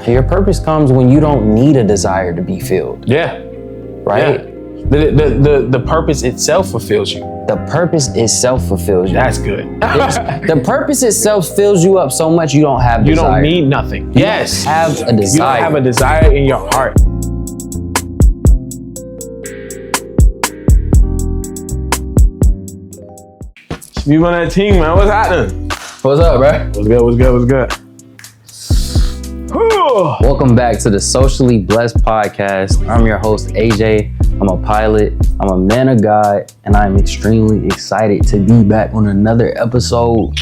Your purpose comes when you don't need a desire to be filled. Yeah. Right? Yeah. The purpose itself fulfills you. The purpose itself fulfills you. That's good. The purpose itself fills you up so much you don't have desire. You don't need nothing. Yes. You have a desire. You don't have a desire in your heart. You on that team, man. What's happening? What's up, bro? What's good? Welcome back to the Socially Blessed Podcast. I'm your host, AJ. I'm a pilot. I'm a man of God, and I'm extremely excited to be back on another episode.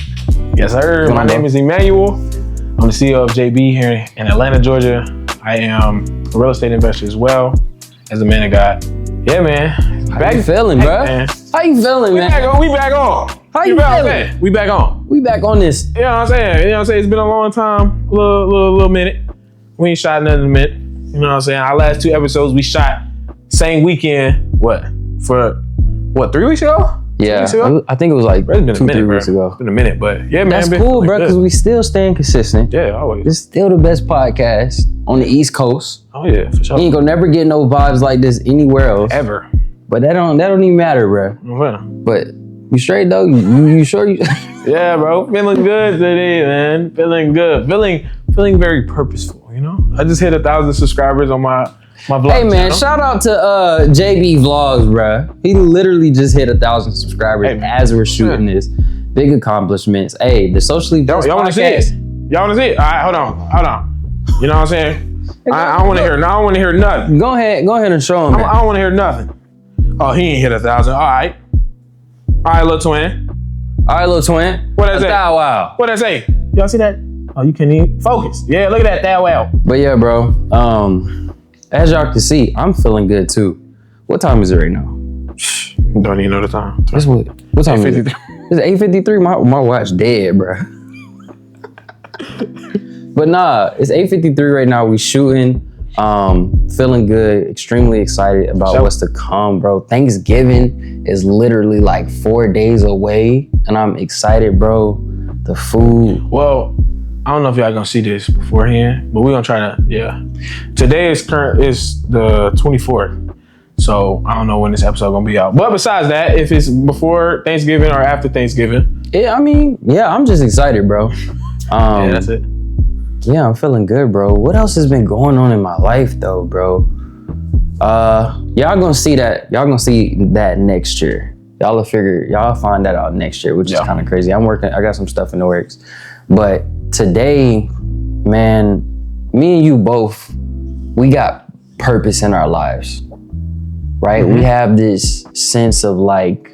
Yes, sir. My name is Emmanuel. I'm the CEO of JB here in Atlanta, Georgia. I am a real estate investor as well as a man of God. Yeah, man. How you feeling, bro? Man. How you feeling, man? We back on. How you feeling? We back on. We back on this. You know what I'm saying? It's been a long time, a little minute. We ain't shot nothing in a minute. You know what I'm saying? Our last 2 episodes we shot same weekend. For 3 weeks ago? Yeah, 2 weeks ago? I think it was like It's been a 2-3 minute, weeks ago. It's been a minute, but yeah, man. That's cool, bro, because we still staying consistent. Yeah, always. It's still the best podcast on the East Coast. Oh yeah, for sure. You ain't gonna never get no vibes like this anywhere else. Ever. But that don't even matter, bro. Yeah. But you straight though? You sure you? Yeah, bro. Feeling good today, man. Feeling good. Feeling very purposeful, you know? I just hit 1,000 subscribers on my vlog. Hey man, channel. shout out to JB Vlogs, bro. He literally just hit 1,000 subscribers as we're shooting this. Big accomplishments. Hey, the Socially Blessed Y'all want to see it? Y'all want to see it? All right, hold on. You know what I'm saying? I don't want to hear. No, I don't want to hear nothing. Go ahead and show him. I don't want to hear nothing. Oh, he ain't hit 1,000. All right, little twin. All right, little twin. What I say? Wow. What I say? Y'all see that? Oh, you can't even focus. Yeah, look at that wow. But yeah, bro. As y'all can see, I'm feeling good too. What time is it right now? Don't even know the time. It's what time is it? It's 8:53. My watch dead, bro. But nah, it's 8:53 right now. We shooting. Feeling good. Extremely excited about what's to come, bro. Thanksgiving is literally like 4 days away, and I'm excited, bro. The food. Well, I don't know if y'all gonna see this beforehand, but we're gonna try to. Yeah. Today is the 24th. So I don't know when this episode gonna be out. But besides that, if it's before Thanksgiving or after Thanksgiving. Yeah, I mean, yeah, I'm just excited, bro. Yeah, that's it. Yeah, I'm feeling good, bro. What else has been going on in my life though, bro? Y'all gonna see that. Y'all gonna see that next year. Y'all find that out next year, which is kind of crazy. I got some stuff in the works. But today, man, me and you both, we got purpose in our lives, right? Mm-hmm. We have this sense of like,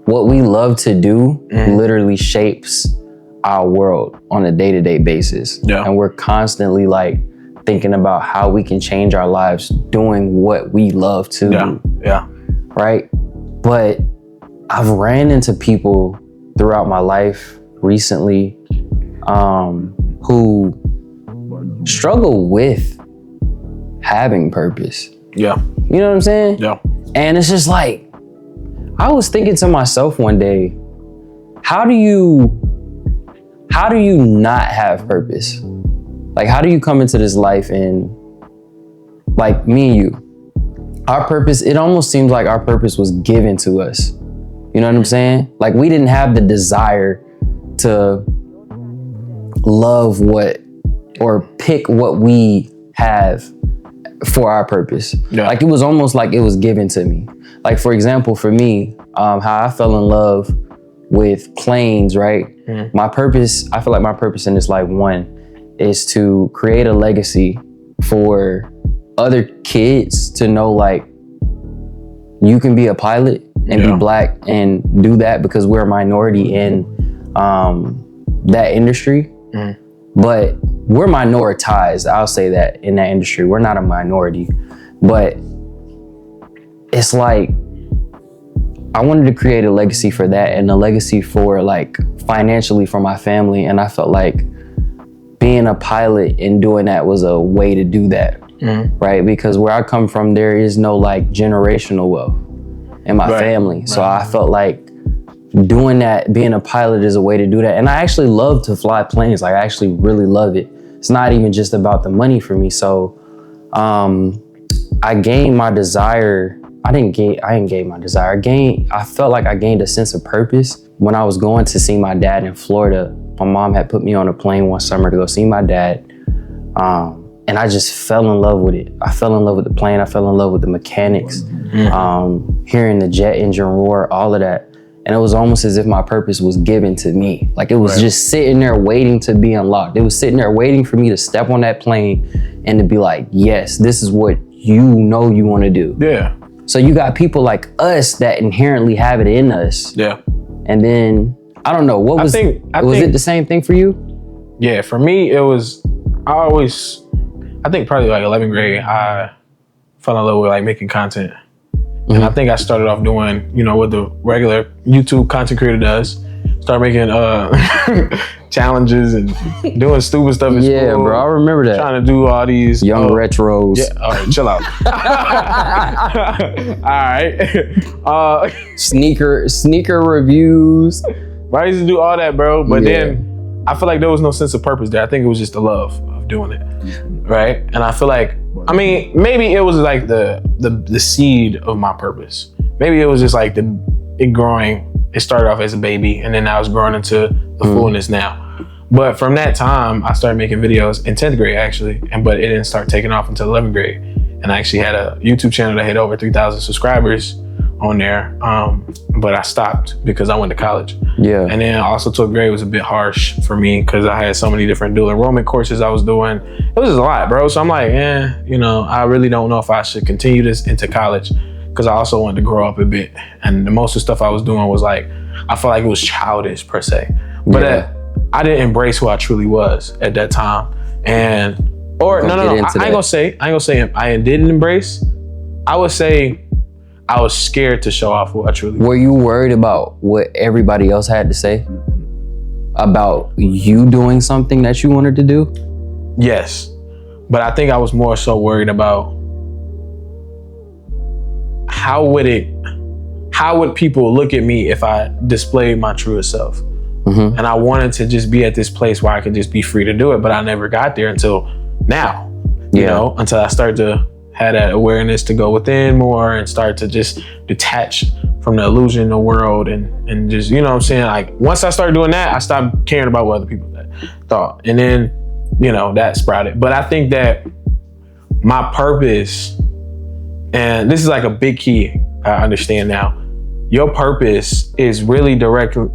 what we love to do literally shapes our world on a day-to-day basis. Yeah. And we're constantly like thinking about how we can change our lives doing what we love to do. Yeah. Right? But I've ran into people throughout my life recently who struggle with having purpose. Yeah. You know what I'm saying? Yeah. And it's just like, I was thinking to myself one day, how do you not have purpose? Like, how do you come into this life and, like, me and you, our purpose, it almost seems like our purpose was given to us. You know what I'm saying? Like, we didn't have the desire to love or pick what we have for our purpose. Yeah. Like, it was almost like it was given to me. Like, for example, for me, how I fell in love with planes, right? Mm-hmm. My purpose, I feel like my purpose in this life, one, is to create a legacy for other kids to know, like, you can be a pilot and be black and do that because we're a minority in that industry. Mm-hmm. But we're minoritized, I'll say that, in that industry. We're not a minority. But it's like, I wanted to create a legacy for that and a legacy for, like, financially for my family. And I felt like being a pilot and doing that was a way to do that, right? Because where I come from, there is no, like, generational wealth in my family. So I felt like doing that, being a pilot is a way to do that. And I actually love to fly planes. Like, I actually really love it. It's not even just about the money for me. So I gained my desire. I didn't gain my desire. I felt like I gained a sense of purpose when I was going to see my dad in Florida. My mom had put me on a plane one summer to go see my dad. And I just fell in love with it. I fell in love with the plane. I fell in love with the mechanics, hearing the jet engine roar, all of that. And it was almost as if my purpose was given to me. Like, it was just sitting there waiting to be unlocked. It was sitting there waiting for me to step on that plane and to be like, yes, this is what you know you want to do. Yeah. So you got people like us that inherently have it in us. Yeah. And then, I don't know, was it the same thing for you? Yeah, for me, it was, I think probably like 11th grade, I fell in love with like making content. And I think I started off doing, you know, what the regular YouTube content creator does. Start making challenges and doing stupid stuff in school. Yeah, bro, I remember that. Trying to do all these young retros. Yeah, all right, chill out. All right. Sneaker reviews. I used to do all that, bro. But then I feel like there was no sense of purpose there. I think it was just the love of doing it, right? And I feel like, I mean, maybe it was like the seed of my purpose. Maybe it was just like it growing. It started off as a baby, and then I was growing into the fullness now. But from that time, I started making videos in 10th grade, actually, but it didn't start taking off until 11th grade. And I actually had a YouTube channel that had over 3,000 subscribers on there, but I stopped because I went to college. Yeah. And then also 12th grade was a bit harsh for me because I had so many different dual enrollment courses I was doing. It was just a lot, bro. So I'm like, you know, I really don't know if I should continue this into college, because I also wanted to grow up a bit. And the most of the stuff I was doing was like, I felt like it was childish per se. But I didn't embrace who I truly was at that time. And, I ain't gonna say I didn't embrace. I would say I was scared to show off who I truly was. Were you worried about what everybody else had to say about you doing something that you wanted to do? Yes. But I think I was more so worried about how would people look at me if I displayed my truest self? And I wanted to just be at this place where I could just be free to do it, but I never got there until now, you know, until I started to have that awareness to go within more and start to just detach from the illusion of the world and just, you know what I'm saying? Like, once I started doing that, I stopped caring about what other people thought. And then, you know, that sprouted. But I think that my purpose, and this is like a big key I understand now, your purpose is really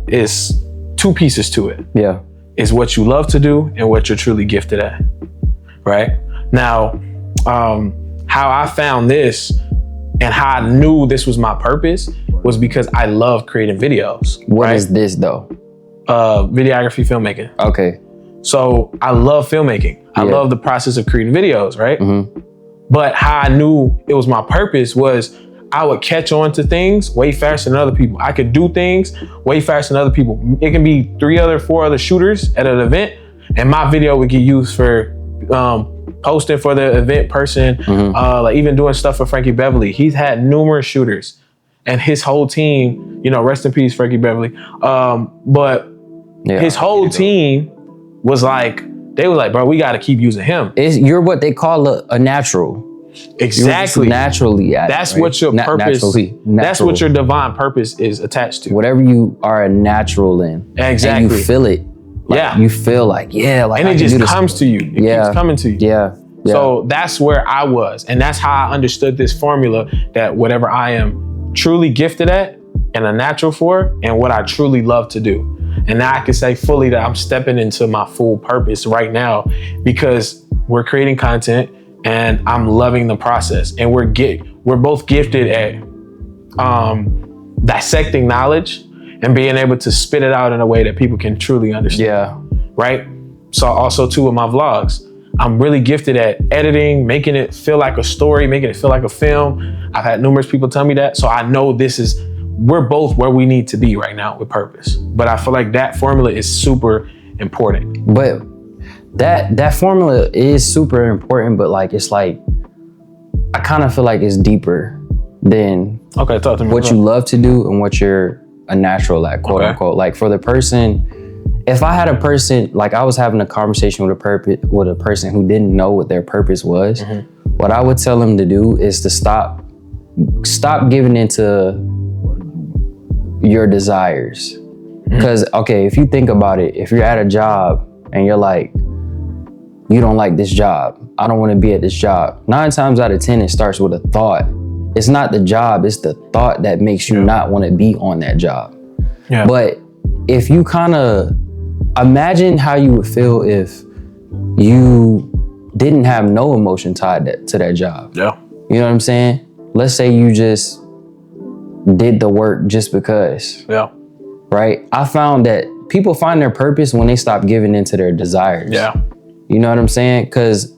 is two pieces to it. Yeah. It's what you love to do and what you're truly gifted at, right? Now, how I found this and how I knew this was my purpose was because I love creating videos. What is this though? Videography, filmmaking. Okay. So I love filmmaking. I love the process of creating videos, right? But how I knew it was my purpose was I would catch on to things way faster than other people. I could do things way faster than other people. It can be 4 other shooters at an event, and my video would get used for posting for the event person, like even doing stuff for Frankie Beverly. He's had numerous shooters, and his whole team, you know, rest in peace, Frankie Beverly. But his whole team was like, they was like, bro, we got to keep using him. You're what they call a natural. Exactly. Naturally at that's it, right? what your purpose, that's what your divine purpose is attached to. Whatever you are a natural in. Exactly. And you feel it. Like, you feel like, like, and it just comes to you. It keeps coming to you. Yeah. So that's where I was. And that's how I understood this formula, that whatever I am truly gifted at and a natural for, and what I truly love to do. And now I can say fully that I'm stepping into my full purpose right now, because we're creating content and I'm loving the process. And we're both gifted at dissecting knowledge and being able to spit it out in a way that people can truly understand. Yeah. Right? So also too with my vlogs, I'm really gifted at editing, making it feel like a story, making it feel like a film. I've had numerous people tell me that. So I know we're both where we need to be right now with purpose. But I feel like that formula is super important. But that formula is super important, but like, it's like, I kind of feel like it's deeper than talk to me what you love to do and what you're a natural at, quote unquote. Like for the person, if I had a person, like I was having a conversation with a person who didn't know what their purpose was, what I would tell them to do is to stop giving into your desires. Because, okay, if you think about it, if you're at a job and you're like, you don't like this job, I don't want to be at this job. 9 times out of 10, it starts with a thought. It's not the job, it's the thought that makes you not want to be on that job. Yeah. But if you kind of imagine how you would feel if you didn't have no emotion tied to that job. Yeah. You know what I'm saying? Let's say you just did the work just because. Yeah. Right? I found that people find their purpose when they stop giving into their desires. Yeah. You know what I'm saying? Because,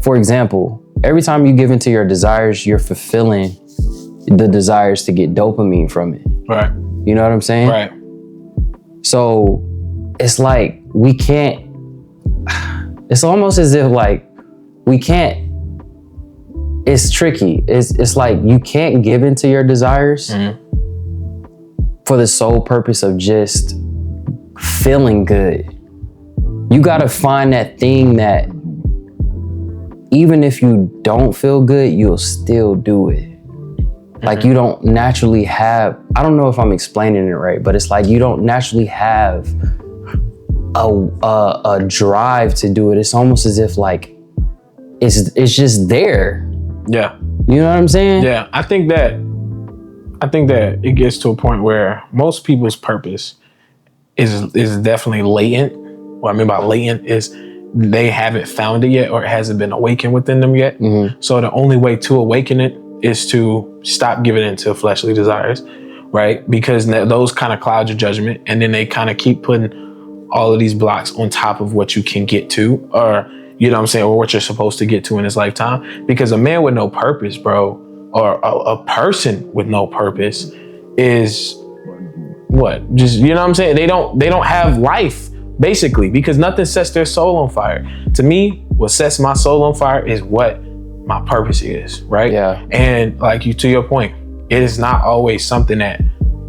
for example, every time you give into your desires, you're fulfilling the desires to get dopamine from it. Right. You know what I'm saying? Right. So it's like we can't, it's almost as if like we can't, it's tricky. It's like you can't give into your desires for the sole purpose of just feeling good. You gotta find that thing that even if you don't feel good, you'll still do it. Like you don't naturally have, I don't know if I'm explaining it right, but it's like you don't naturally have a drive to do it. It's almost as if like it's just there. Yeah. You know what I'm saying? Yeah. I think that it gets to a point where most people's purpose is definitely latent. What I mean by latent is they haven't found it yet, or it hasn't been awakened within them yet. So the only way to awaken it is to stop giving into fleshly desires, right? Because those kind of cloud your judgment, and then they kind of keep putting all of these blocks on top of what you can get to, or you know what I'm saying, or what you're supposed to get to in this lifetime. Because a man with no purpose, bro, or a person with no purpose is what? Just, you know what I'm saying? They don't have life, basically, because nothing sets their soul on fire. To me, what sets my soul on fire is what my purpose is, right? Yeah. And like to your point, it is not always something that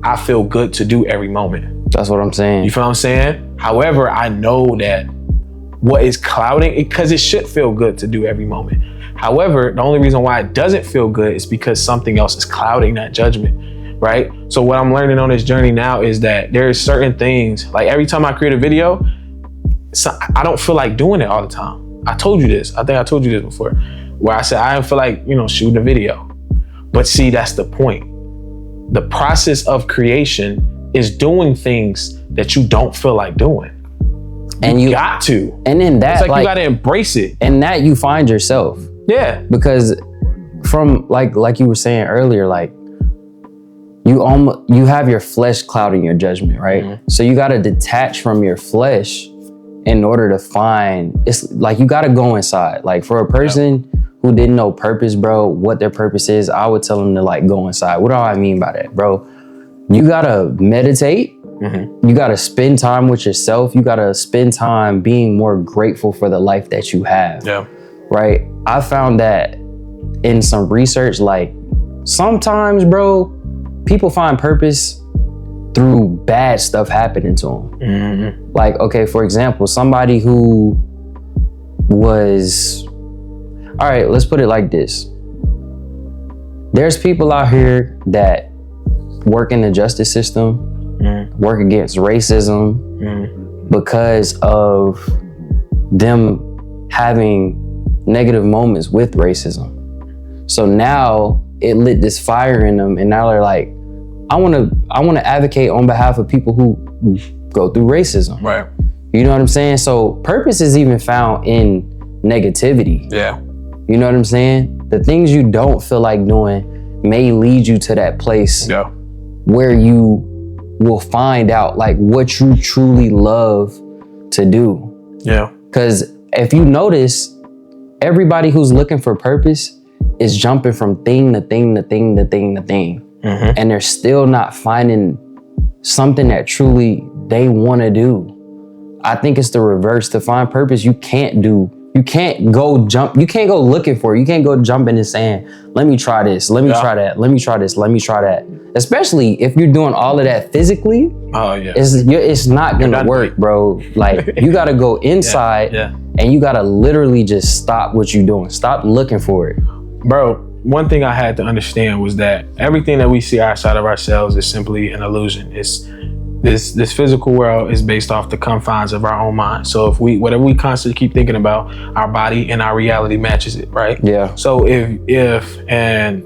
I feel good to do every moment. That's what I'm saying. You feel what I'm saying? However, I know that what is clouding it, because it should feel good to do every moment. However, the only reason why it doesn't feel good is because something else is clouding that judgment, right? So what I'm learning on this journey now is that there are certain things, like every time I create a video, I don't feel like doing it all the time. I told you this. I think I told you this before, where I said I don't feel like, shooting a video. But see, that's the point. The process of creation is doing things that you don't feel like doing. And you got to. And in that, it's like you got to embrace it. And that you find yourself. Yeah. Because from like you were saying earlier, like you have your flesh clouding your judgment, right? So you got to detach from your flesh in order to find, it's like you got to go inside. Like for a person who didn't know purpose, bro, what their purpose is, I would tell them to like go inside. What do I mean by that, bro? You got to meditate. You got to spend time with yourself. You got to spend time being more grateful for the life that you have. Yeah. Right? I found that in some research, like sometimes, bro, people find purpose through bad stuff happening to them. Like, okay, for example, somebody who was, all right, let's put it like this. There's people out here that work in the justice system, work against racism because of them having negative moments with racism. So now it lit this fire in them, and now they're like, I want to advocate on behalf of people who go through racism. Right. You know what I'm saying? So purpose is even found in negativity. Yeah. You know what I'm saying? The things you don't feel like doing may lead you to that place where you will find out like what you truly love to do. Yeah. Because if you notice, everybody who's looking for purpose is jumping from thing to thing to thing to thing to thing. And they're still not finding something that truly they want to do. I think it's the reverse. To find purpose, you can't do You can't go looking for it. You can't go jump in and saying, let me try this, let me try that, let me try this, let me try that. Especially if you're doing all of that physically, it's not gonna work, bro. Like you gotta go inside and you gotta literally just stop what you're doing. Stop looking for it. Bro, one thing I had to understand was that everything that we see outside of ourselves is simply an illusion. It's this physical world is based off the confines of our own mind. So if whatever we constantly keep thinking about, our body and our reality matches it, right? Yeah. So if and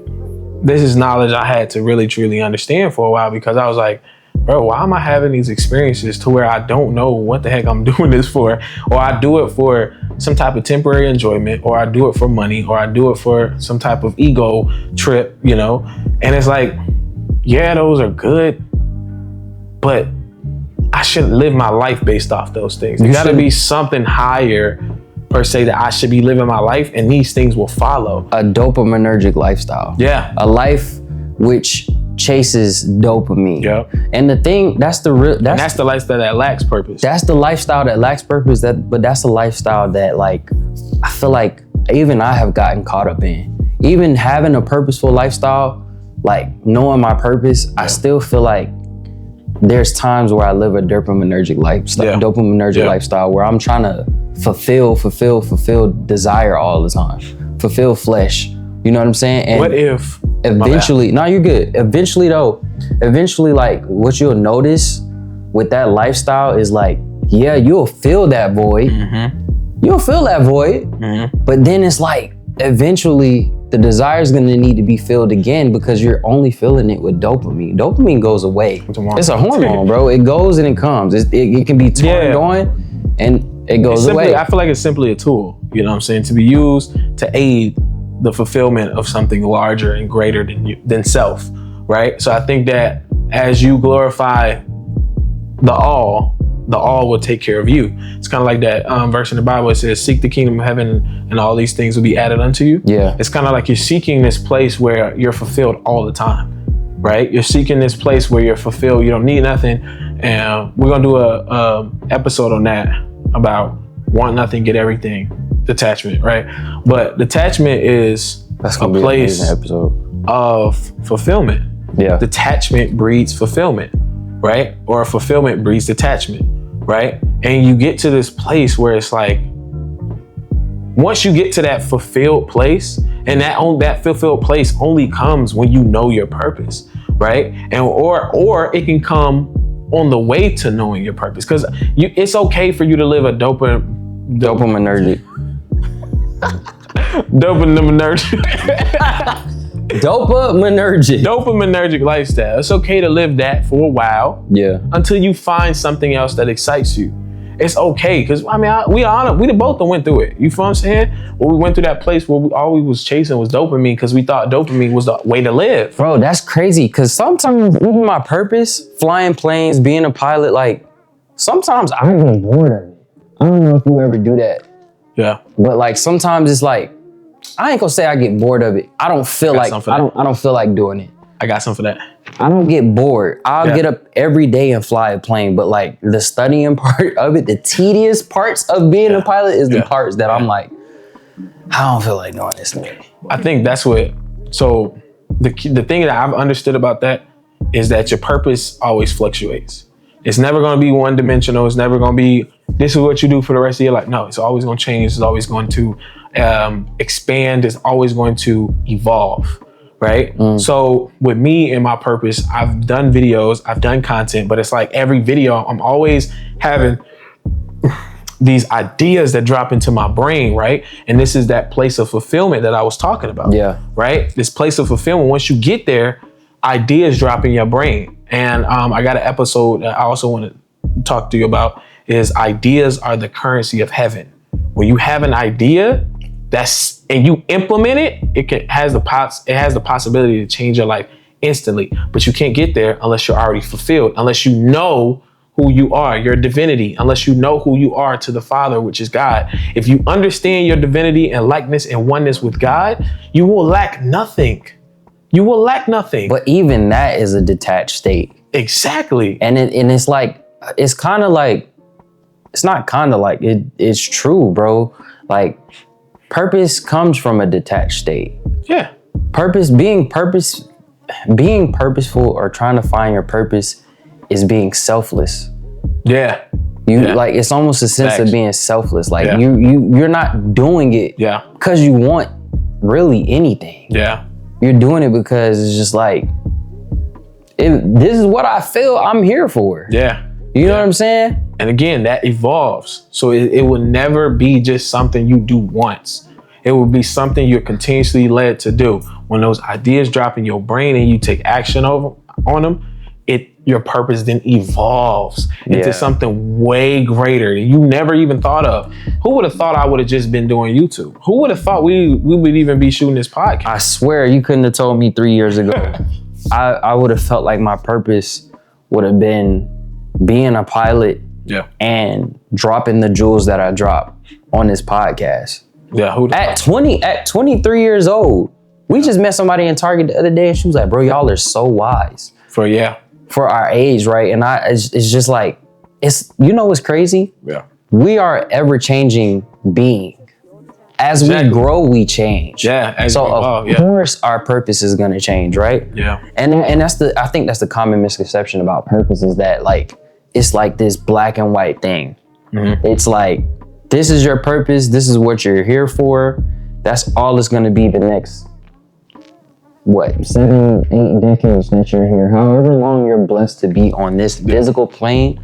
this is knowledge I had to really truly understand for a while, because I was like, bro, why am I having these experiences to where I don't know what the heck I'm doing this for? Or I do it for some type of temporary enjoyment, or I do it for money, or I do it for some type of ego trip, you know? And it's like, yeah, those are good, but I shouldn't live my life based off those things. There gotta be something higher, per se, that I should be living my life, and these things will follow. A dopaminergic lifestyle. Yeah. A life which chases dopamine. Yep. And the thing, that's the lifestyle that lacks purpose. That's the lifestyle that lacks purpose, but that's a lifestyle that, like, I feel like even I have gotten caught up in. Even having a purposeful lifestyle, like knowing my purpose, I still feel like there's times where I live a dopaminergic lifestyle where I'm trying to fulfill desire all the time, fulfill flesh. You know what I'm saying? And what if eventually, no, you're good. Eventually, like what you'll notice with that lifestyle is like, yeah, you'll feel that void. Mm-hmm. You'll feel that void, but then it's like eventually the desire is gonna need to be filled again, because you're only filling it with dopamine. Dopamine goes away. It's a hormone, bro. It goes and it comes. It can be turned on and it goes away. I feel like it's simply a tool, you know what I'm saying, to be used to aid the fulfillment of something larger and greater than self, right? So I think that as you glorify the all will take care of you. It's kind of like that verse in the Bible. It says, seek the kingdom of heaven and all these things will be added unto you. Yeah. It's kind of like you're seeking this place where you're fulfilled all the time, right? You're seeking this place where you're fulfilled. You don't need nothing. And we're going to do a episode on that about want nothing, get everything, detachment, right? But detachment is a place of fulfillment. Yeah. Detachment breeds fulfillment, right? Or fulfillment breeds detachment, right? And you get to this place where it's like, once you get to that fulfilled place, and that fulfilled place only comes when you know your purpose, right? And or it can come on the way to knowing your purpose, because it's okay for you to live a dopaminergic lifestyle. It's okay to live that for a while. Yeah. Until you find something else that excites you. It's okay, because I mean, we both went through it. You feel what I'm saying? Well, we went through that place where all we was chasing was dopamine, because we thought dopamine was the way to live. Bro, that's crazy, because sometimes even my purpose, flying planes, being a pilot, like sometimes I get bored of it. I don't know if you ever do that. Yeah. But like sometimes it's like, I ain't gonna say I get bored of it. I don't feel like doing it. I got some for that. I don't get bored. I'll get up every day and fly a plane, but like the studying part of it, the tedious parts of being a pilot is the parts that I'm like, I don't feel like doing this today. I think that's what, so the thing that I've understood about that is that your purpose always fluctuates. It's never gonna be one dimensional. It's never gonna be, this is what you do for the rest of your life. No, it's always gonna change. It's always going to expand. It's always going to evolve, right? So with me and my purpose, I've done videos, I've done content, but it's like every video, I'm always having these ideas that drop into my brain, right? And this is that place of fulfillment that I was talking about. Yeah. Right? This place of fulfillment, once you get there, ideas drop in your brain. And I got an episode that I also want to talk to you about, is ideas are the currency of heaven. When you have an idea and you implement it, it has the possibility to change your life instantly. But you can't get there unless you're already fulfilled, unless you know who you are, your divinity, unless you know who you are to the Father, which is God. If you understand your divinity and likeness and oneness with God, you will lack nothing. You will lack nothing. But even that is a detached state. Exactly. And it's like, it's kind of like, it's not kind of like, it's true, bro. Like, purpose comes from a detached state. Yeah. Being purposeful or trying to find your purpose is being selfless. Yeah. Like, it's almost a sense of being selfless. Like, Yeah. you're not doing it because you want really anything. Yeah. You're doing it because it's just like, this is what I feel I'm here for. Yeah. You know what I'm saying? And again, that evolves. So it will never be just something you do once. It will be something you're continuously led to do. When those ideas drop in your brain and you take action on them, your purpose then evolves into something way greater that you never even thought of. Who would have thought I would have just been doing YouTube? Who would have thought we would even be shooting this podcast? I swear you couldn't have told me 3 years ago. I would have felt like my purpose would have been being a pilot and dropping the jewels that I drop on this podcast. Yeah, at 23 years old, we just met somebody in Target the other day and she was like, bro, y'all are so wise. For our age, right? And it's just like, you know what's crazy? Yeah. We are ever changing being. As we grow, we change. Yeah. So of course our purpose is gonna change, right? Yeah. And I think that's the common misconception about purpose is that like, it's like this black and white thing. Mm-hmm. It's like, this is your purpose. This is what you're here for. That's all it's gonna be the next 7, 8 decades that you're here, however long you're blessed to be on this physical plane,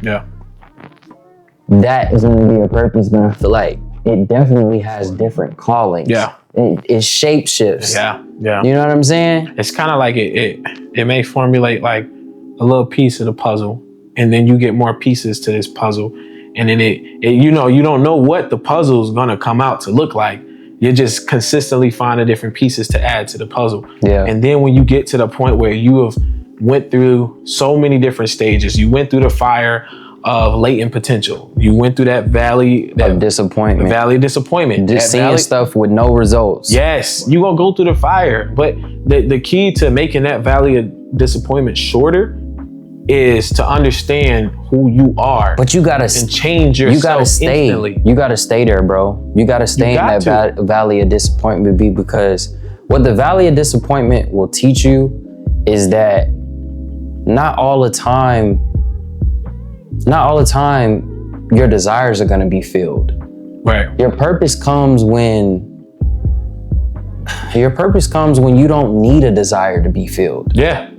that is going to be your purpose. But I feel like it definitely has different callings. It shape shifts. You know what I'm saying? It's kind of like it may formulate like a little piece of the puzzle, and then you get more pieces to this puzzle, and then you don't know what the puzzle is going to come out to look like. You're just consistently finding different pieces to add to the puzzle. And then when you get to the point where you have went through so many different stages, you went through the fire of latent potential. You went through that valley of disappointment. Just seeing stuff with no results. Yes, you're going to go through the fire. But the key to making that valley of disappointment shorter is to understand who you are. But you gotta change yourself. You gotta stay. Instantly. You gotta stay there, bro. You gotta stay in that valley of disappointment, because what the valley of disappointment will teach you is that not all the time your desires are gonna be filled. Right. Your purpose comes when you don't need a desire to be filled. Yeah.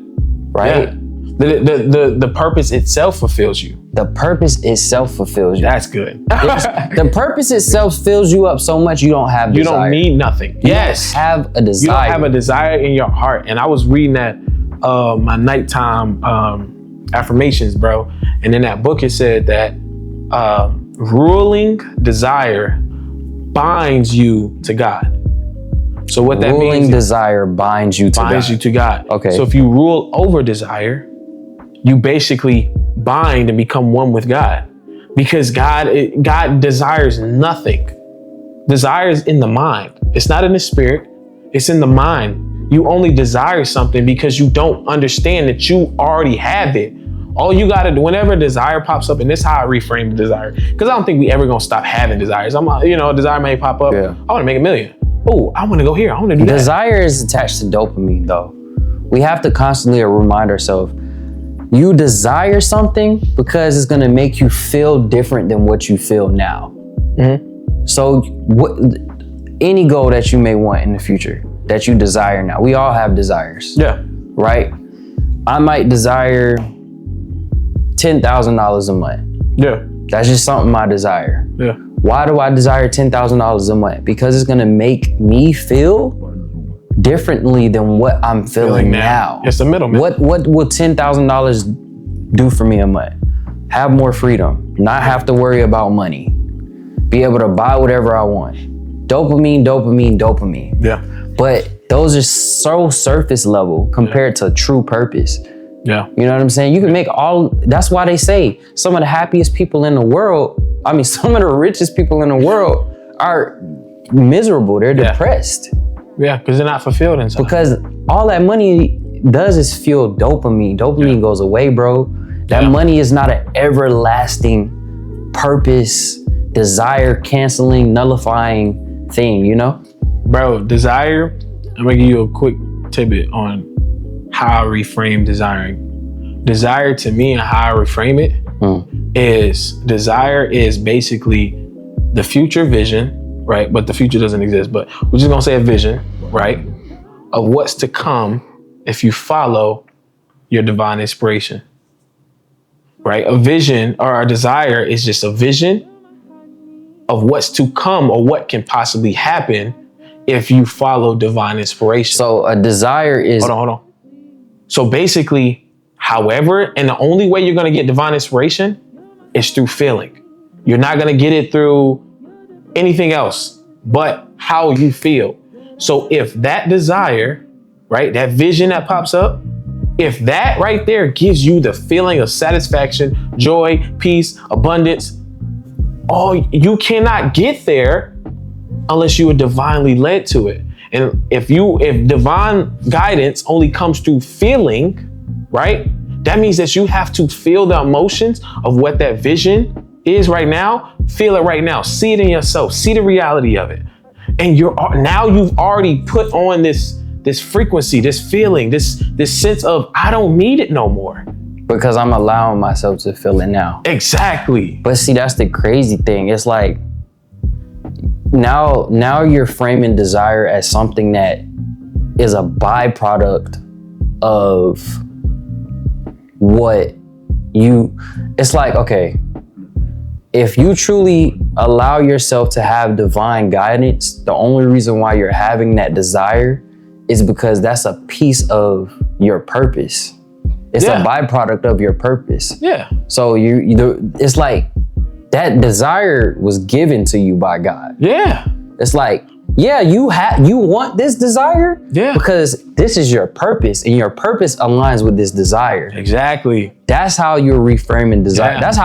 Right? Yeah. The purpose itself fulfills you. The purpose itself fulfills you. That's good. The purpose itself fills you up so much you don't have desire. You don't need nothing. You don't have a desire. You don't have a desire in your heart. And I was reading that my nighttime affirmations, bro. And in that book it said that ruling desire binds you to God. So what that means? Ruling desire binds you to God. Okay. So if you rule over desire, you basically bind and become one with God, because God desires nothing. Desire is in the mind. It's not in the spirit. It's in the mind. You only desire something because you don't understand that you already have it. All you gotta do, whenever desire pops up, and this is how I reframe the desire, because I don't think we ever gonna stop having desires. Desire may pop up. I want to make $1 million. Oh, I want to go here. I want to do that. Desire is attached to dopamine, though. We have to constantly remind ourselves, you desire something because it's going to make you feel different than what you feel now. Mm-hmm. So any goal that you may want in the future, that you desire now, we all have desires. Yeah. Right? I might desire $10,000 a month. Yeah. That's just something I desire. Yeah. Why do I desire $10,000 a month? Because it's gonna make me feel differently than what I'm feeling now. It's the middleman. What will $10,000 do for me a month? Have more freedom, not have to worry about money, be able to buy whatever I want. Dopamine. Yeah. But those are so surface level compared to true purpose. Yeah. You know what I'm saying? You can make that's why they say some of the happiest people in the world, some of the richest people in the world are miserable. They're depressed. Yeah, because they're not fulfilled inside. Because all that money does is fuel dopamine. Dopamine goes away, bro. That money is not an everlasting purpose desire canceling, nullifying thing, you know? Bro, desire, I'm gonna give you a quick tidbit on how I reframe desiring. Desire to me and how I reframe it is desire is basically the future vision, right? But the future doesn't exist, but we're just gonna say a vision, right? Of what's to come if you follow your divine inspiration, right? A vision or a desire is just a vision of what's to come or what can possibly happen if you follow divine inspiration. So a desire is... Hold on. So basically, however, and the only way you're going to get divine inspiration is through feeling. You're not going to get it through anything else but how you feel. So if that desire, right, that vision that pops up, if that right there gives you the feeling of satisfaction, joy, peace, abundance, you cannot get there unless you are divinely led to it. And if divine guidance only comes through feeling, right? That means that you have to feel the emotions of what that vision is right now. Feel it right now. See it in yourself. See the reality of it. And you've already put on this frequency, this feeling, this sense of I don't need it no more. Because I'm allowing myself to feel it now. Exactly. But see, that's the crazy thing. It's like now you're framing desire as something that is a byproduct of it's like, okay, if you truly allow yourself to have divine guidance, the only reason why you're having that desire is because that's a piece of your purpose. It's a byproduct of your purpose. Yeah. So it's like that desire was given to you by God. Yeah. It's like, yeah, you want this desire because this is your purpose and your purpose aligns with this desire. Exactly. That's how you're reframing desire. Yeah. That's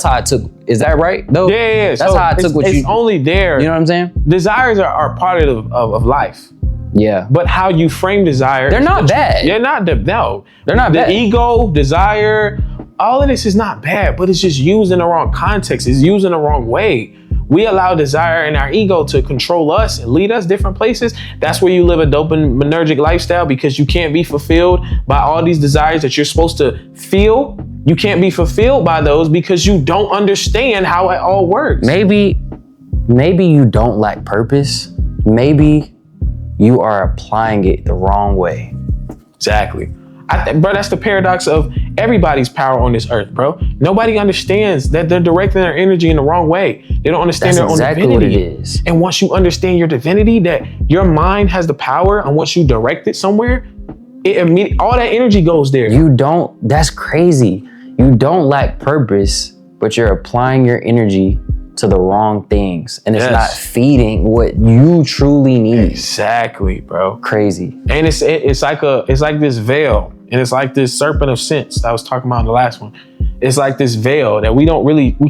how I took. Is that right? No. Yeah. That's how I took what it's only there. You know what I'm saying? Desires are part of life. Yeah. But how you frame desire, they're not bad. They're not they're not bad. The ego, desire, all of this is not bad, but it's just used in the wrong context. It's used in the wrong way. We allow desire and our ego to control us and lead us different places. That's where you live a dopaminergic lifestyle because you can't be fulfilled by all these desires that you're supposed to feel. You can't be fulfilled by those because you don't understand how it all works. Maybe you don't lack purpose. Maybe you are applying it the wrong way. Exactly. Bro, that's the paradox of everybody's power on this earth, bro. Nobody understands that they're directing their energy in the wrong way. They don't understand their own divinity. What it is. And once you understand your divinity, that your mind has the power, and once you direct it somewhere, all that energy goes there. That's crazy. You don't lack purpose, but you're applying your energy to the wrong things. And it's not feeding what you truly need. Exactly, bro. Crazy. And it's like this veil. And it's like this serpent of sense that I was talking about in the last one. It's like this veil that we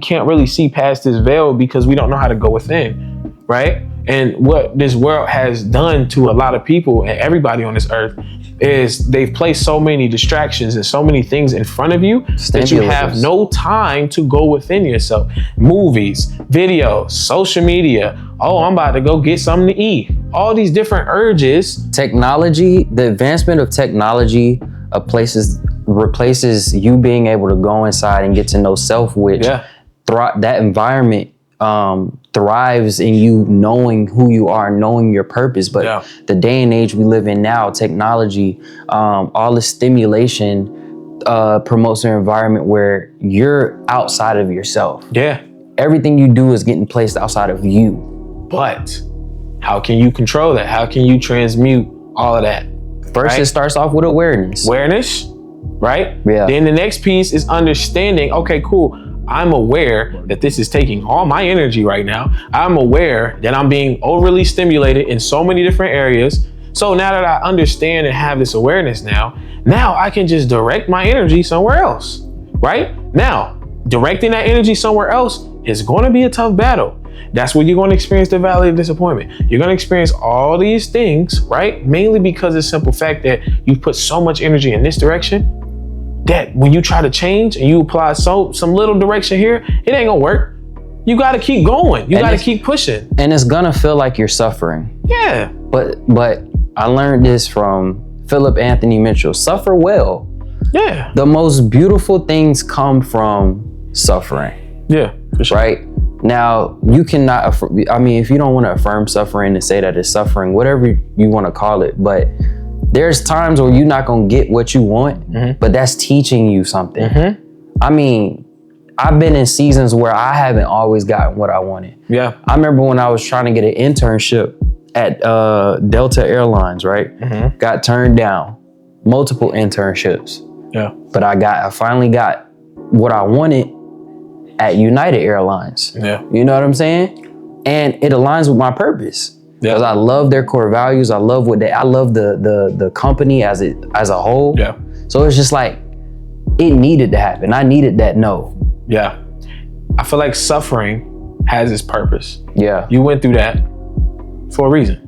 can't really see past this veil because we don't know how to go within, right? And what this world has done to a lot of people and everybody on this earth is they've placed so many distractions and so many things in front of you that you have no time to go within yourself. Movies, videos, social media. Oh, I'm about to go get something to eat. All these different urges. Technology, the advancement of technology replaces you being able to go inside and get to know self, which that environment thrives in you knowing who you are, knowing your purpose. But the day and age we live in now, technology, all the stimulation promotes an environment where you're outside of yourself. Yeah. Everything you do is getting placed outside of you. But how can you control that? How can you transmute all of that? First, it starts off with awareness. Awareness, right? Yeah. Then the next piece is understanding, okay, cool. I'm aware that this is taking all my energy right now. I'm aware that I'm being overly stimulated in so many different areas. So now that I understand and have this awareness now I can just direct my energy somewhere else, right? Now, directing that energy somewhere else is going to be a tough battle. That's when you're going to experience the valley of disappointment. You're going to experience all these things, right? Mainly because of the simple fact that you put so much energy in this direction that when you try to change and you apply some little direction here, it ain't gonna work. You got to keep going. You And got to it's- keep pushing. And it's gonna feel like you're suffering. Yeah. But I learned this from Philip Anthony Mitchell. Suffer well. Yeah. The most beautiful things come from suffering, Yeah. For sure. right? Now, you cannot, if you don't want to affirm suffering and say that it's suffering, whatever you want to call it, but there's times where you're not going to get what you want, but that's teaching you something. I mean, I've been in seasons where I haven't always gotten what I wanted. Yeah. I remember when I was trying to get an internship at Delta Airlines, right? Got turned down, multiple internships. Yeah. But I finally got what I wanted at United Airlines. Yeah. You know what I'm saying? And it aligns with my purpose. Yeah. Because I love their core values. I love the company as a whole. Yeah. So it's just like, it needed to happen. I needed that no. Yeah. I feel like suffering has its purpose. Yeah. You went through that for a reason.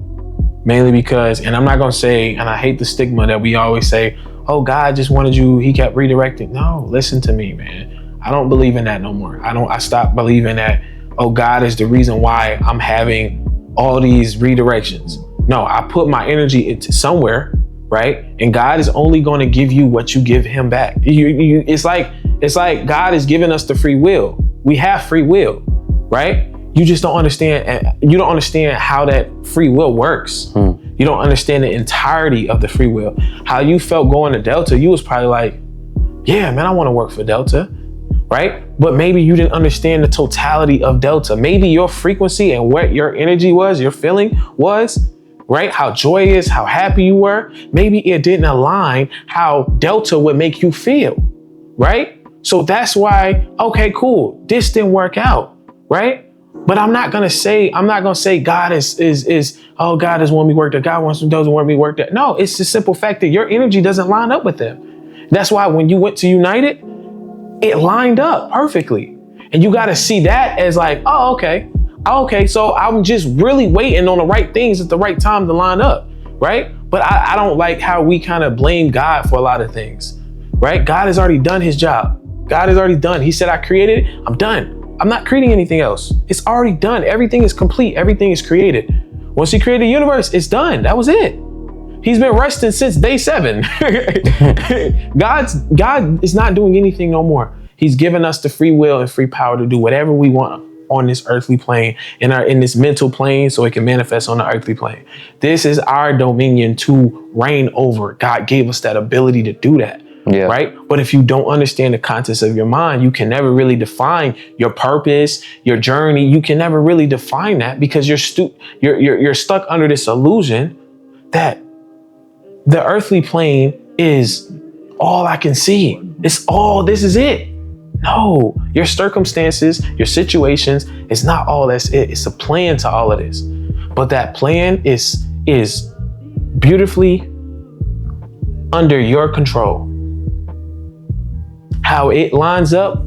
Mainly because, and I'm not going to say, and I hate the stigma that we always say, oh, God just wanted you, he kept redirecting. No, listen to me, man. I don't believe in that no more. I stopped believing that, oh, God is the reason why I'm having all these redirections. No, I put my energy into somewhere, right? And God is only going to give you what you give him back. It's like God is giving us the free will. We have free will, right? You just don't understand. You don't understand how that free will works. You don't understand the entirety of the free will. How you felt going to Delta, you was probably like, yeah, man, I want to work for Delta, right? But maybe you didn't understand the totality of Delta. Maybe your frequency and what your energy was, your feeling was, right? How joyous, how happy you were. Maybe it didn't align how Delta would make you feel, right? So that's why, okay, cool. This didn't work out, right? But I'm not gonna say God oh, God doesn't want me to work there. God doesn't want me to work there. No, it's the simple fact that your energy doesn't line up with them. That's why when you went to United, it lined up perfectly. And you gotta see that as like, oh, okay. So I'm just really waiting on the right things at the right time to line up, right? But I don't like how we kind of blame God for a lot of things, right? God has already done his job. God has already done. He said, I created it, I'm done. I'm not creating anything else. It's already done. Everything is complete. Everything is created. Once he created the universe, it's done. That was it. He's been resting since day 7. God is not doing anything no more. He's given us the free will and free power to do whatever we want on this earthly plane, in this mental plane, so it can manifest on the earthly plane. This is our dominion to reign over. God gave us that ability to do that. Yeah. Right. But if you don't understand the contents of your mind, you can never really define your purpose, your journey. You can never really define that because you're stuck under this illusion that the earthly plane is all I can see. This is it. No, your circumstances, your situations, it's not all that's it. It's a plan to all of this. But that plan is beautifully under your control. How it lines up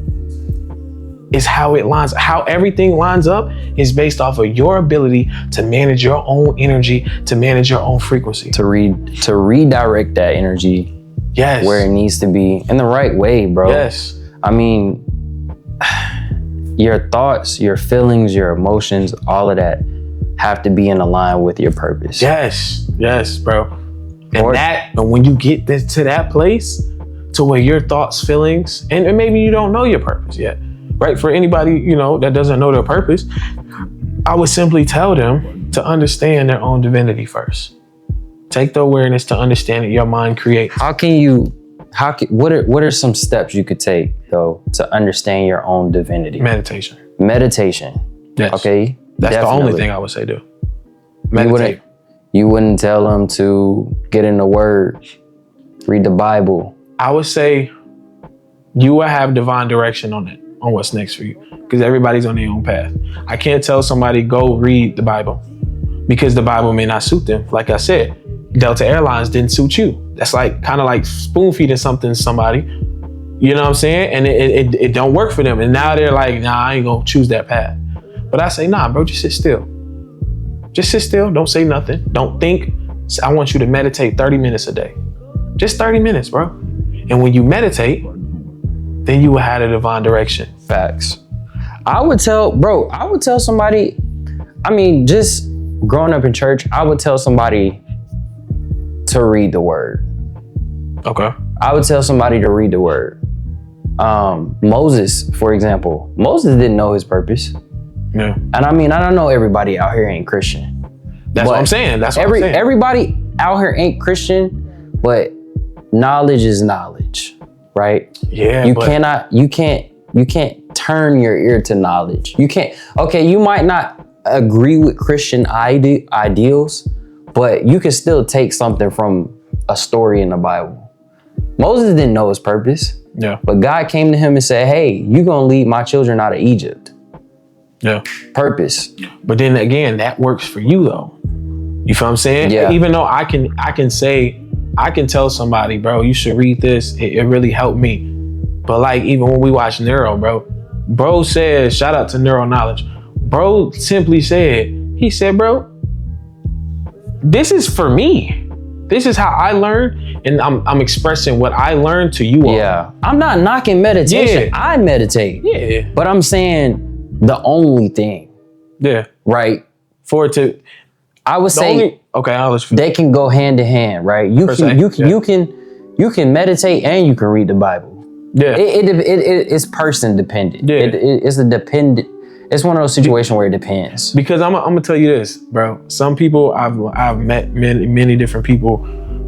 is how it lines. How everything lines up is based off of your ability to manage your own energy, to manage your own frequency. To redirect that energy, yes, where it needs to be in the right way, bro. Yes. I mean, your thoughts, your feelings, your emotions, all of that have to be in line with your purpose. Yes, bro. And when you get to that place, to where your thoughts, feelings, and maybe you don't know your purpose yet, right? For anybody, that doesn't know their purpose, I would simply tell them to understand their own divinity first. Take the awareness to understand that your mind creates. What are some steps you could take though to understand your own divinity? Meditation. Yes. Okay. That's definitely the only thing I would say do. Meditate. You wouldn't tell them to get in the Word, read the Bible. I would say you will have divine direction on what's next for you, because everybody's on their own path. I can't tell somebody go read the Bible because the Bible may not suit them. Like I said, Delta Airlines didn't suit you. That's kind of like spoon feeding something to somebody. You know what I'm saying? And it don't work for them. And now they're like, nah, I ain't gonna choose that path. But I say, nah, bro, just sit still. Just sit still. Don't say nothing. Don't think. I want you to meditate 30 minutes a day. Just 30 minutes, bro. And when you meditate, then you will have a divine direction. Facts. I would tell somebody, I mean, just growing up in church, I would tell somebody to read the word. Okay. I would tell somebody to read the word. Moses, for example, Moses didn't know his purpose. Yeah. And I mean, I don't know everybody out here ain't Christian. That's what I'm saying. Everybody out here ain't Christian, but knowledge is knowledge, right? Yeah. You can't turn your ear to knowledge. You might not agree with Christian ideals, but you can still take something from a story in the Bible. Moses didn't know his purpose. Yeah. But God came to him and said, hey, you're going to lead my children out of Egypt. Yeah. Purpose. But then again, that works for you though. You feel what I'm saying? Yeah. Even though I can tell somebody, bro, you should read this. It really helped me. But like, even when we watch Neuro, bro said, shout out to Neuro Knowledge. Bro simply said, bro, this is for me. This is how I learn, and I'm expressing what I learned to you all. Yeah. I'm not knocking meditation. Yeah. I meditate. Yeah. But I'm saying the only thing, Yeah. right? For it to, I would say okay, I'll let you. they can go hand in hand, right? You can meditate and you can read the Bible. Yeah. It's person dependent. Yeah. It's one of those situations where it depends. Because I'm gonna tell you this, bro. Some people I've met many different people.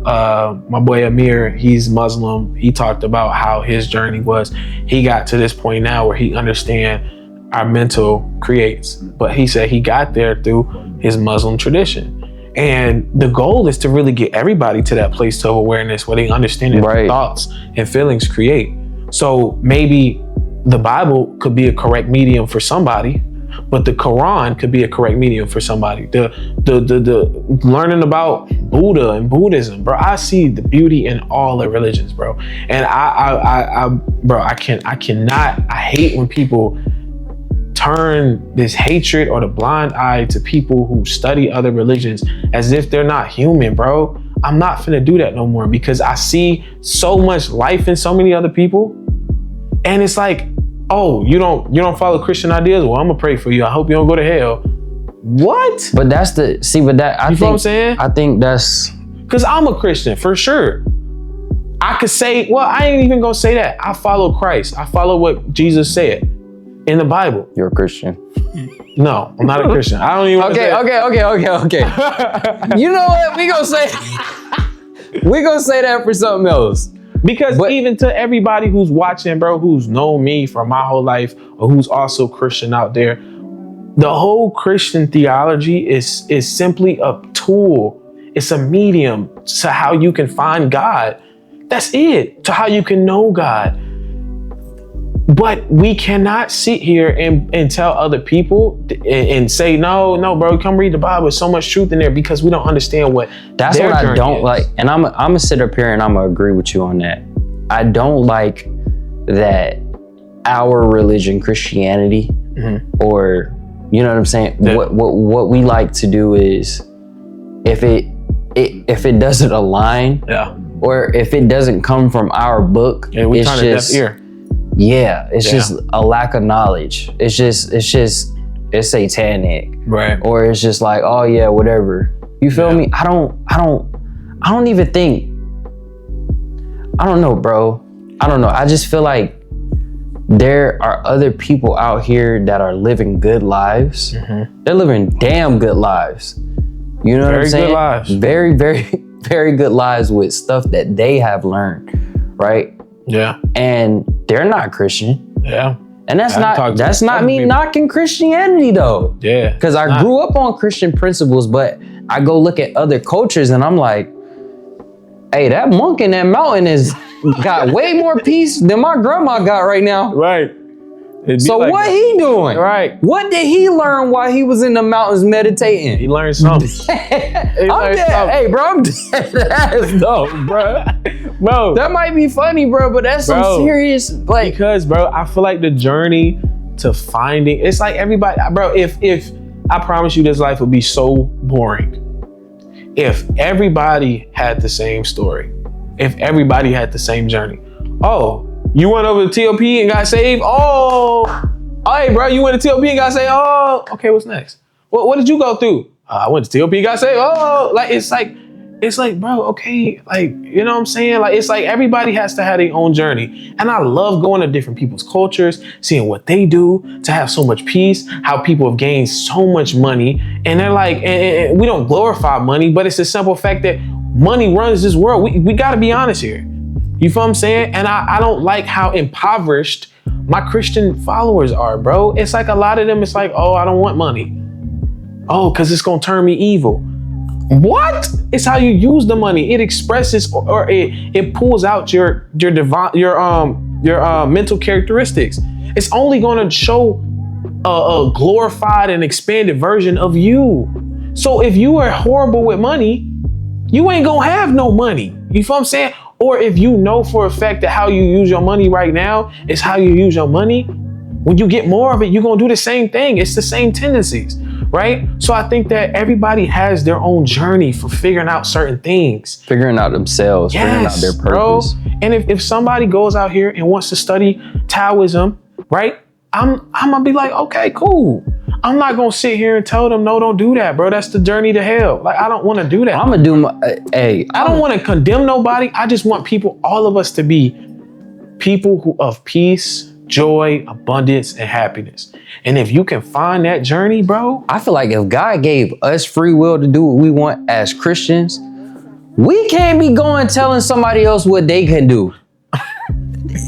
My boy Amir, he's Muslim. He talked about how his journey was. He got to this point now where he understands our mental creates, but he said he got there through his Muslim tradition. And the goal is to really get everybody to that place of awareness where they understand that Right. thoughts and feelings create. So maybe the Bible could be a correct medium for somebody, but the Quran could be a correct medium for somebody. The learning about Buddha and Buddhism, bro. I see the beauty in all the religions, bro. And I hate when people turn this hatred or the blind eye to people who study other religions as if they're not human, bro. I'm not finna do that no more because I see so much life in so many other people. And it's like, oh, you don't follow Christian ideas? Well, I'm gonna pray for you. I hope you don't go to hell. What? But that's the, see, but that, I You feel what I'm saying? I think that's, Because I'm a Christian, for sure. I could say, well, I ain't even gonna say that. I follow Christ. I follow what Jesus said in the Bible. you're a Christian. No, I'm not a Christian. I don't even Okay. You know what? We gonna say that for something else. Because even to everybody who's watching, bro, who's known me for my whole life, or who's also Christian out there, the whole Christian theology is simply a tool. It's a medium to how you can find God. That's it, to how you can know God. But we cannot sit here and tell other people and say, no, bro, come read the Bible. There's so much truth in there, because we don't understand what That's their what I journey don't is. like. And I'm gonna sit up here and I'm gonna agree with you on that. I don't like that our religion, Christianity, or, you know what I'm saying? Yeah. What we like to do is, if it doesn't align, Yeah. or if it doesn't come from our book, Yeah, we it's turn a deaf just, ear. yeah, it's Yeah. just a lack of knowledge. It's satanic. Right. Or it's just like, oh yeah, whatever. You feel Yeah. me? I don't even think, I don't know, bro. I don't know. I just feel like there are other people out here that are living good lives. They're living damn good lives. You know what I'm Very saying? good lives. Very, very, very good lives with stuff that they have learned, right? Yeah. And they're not Christian. Yeah. And that's I've talked to not other me people. knocking Christianity though. Yeah. Because I Nah. grew up on Christian principles, but I go look at other cultures and I'm like, hey, that monk in that mountain got way more peace than my grandma got right now. Right. It'd be So like what that. he doing? Right. What did he learn while he was in the mountains meditating? He learned something. I'm learned dead. something. Hey, bro, I'm dead ass though, bro. Bro. That might be funny, bro, but that's Bro. some serious, like, Because, bro, I feel like the journey to finding, it's like everybody, bro, if I promise you this life would be so boring if everybody had the same story, if everybody had the same journey. Oh, you went over to TOP and got saved? Oh, Oh, hey, bro, you went to TOP and got saved. Oh, okay, what's next? What did you go through? I went to TOP and got saved. Oh, like, it's like, bro, okay, like, you know what I'm saying? Like, it's like everybody has to have their own journey. And I love going to different people's cultures, seeing what they do to have so much peace, how people have gained so much money. And they're like, and we don't glorify money, but it's the simple fact that money runs this world. We got to be honest here. You feel what I'm saying? And I don't like how impoverished my Christian followers are, bro. It's like a lot of them, it's like, oh, I don't want money. Oh, because it's going to turn me evil. What? It's how you use the money. It expresses or it pulls out your mental characteristics. It's only going to show a glorified and expanded version of you. So if you are horrible with money, you ain't gonna have no money. You feel what I'm saying? Or if you know for a fact that how you use your money right now is how you use your money, when you get more of it, you're gonna do the same thing. It's the same tendencies, right? So I think that everybody has their own journey for figuring out certain things. Figuring out themselves, figuring out their purpose. Bro. And if somebody goes out here and wants to study Taoism, right? I'm gonna be like, okay, cool. I'm not gonna sit here and tell them, no, don't do that, bro. That's the journey to hell. Like, I don't wanna do that. I'm gonna do my, I don't wanna condemn nobody. I just want people, all of us, to be people who of peace, joy, abundance, and happiness. And if you can find that journey, bro. I feel like if God gave us free will to do what we want as Christians, we can't be going telling somebody else what they can do.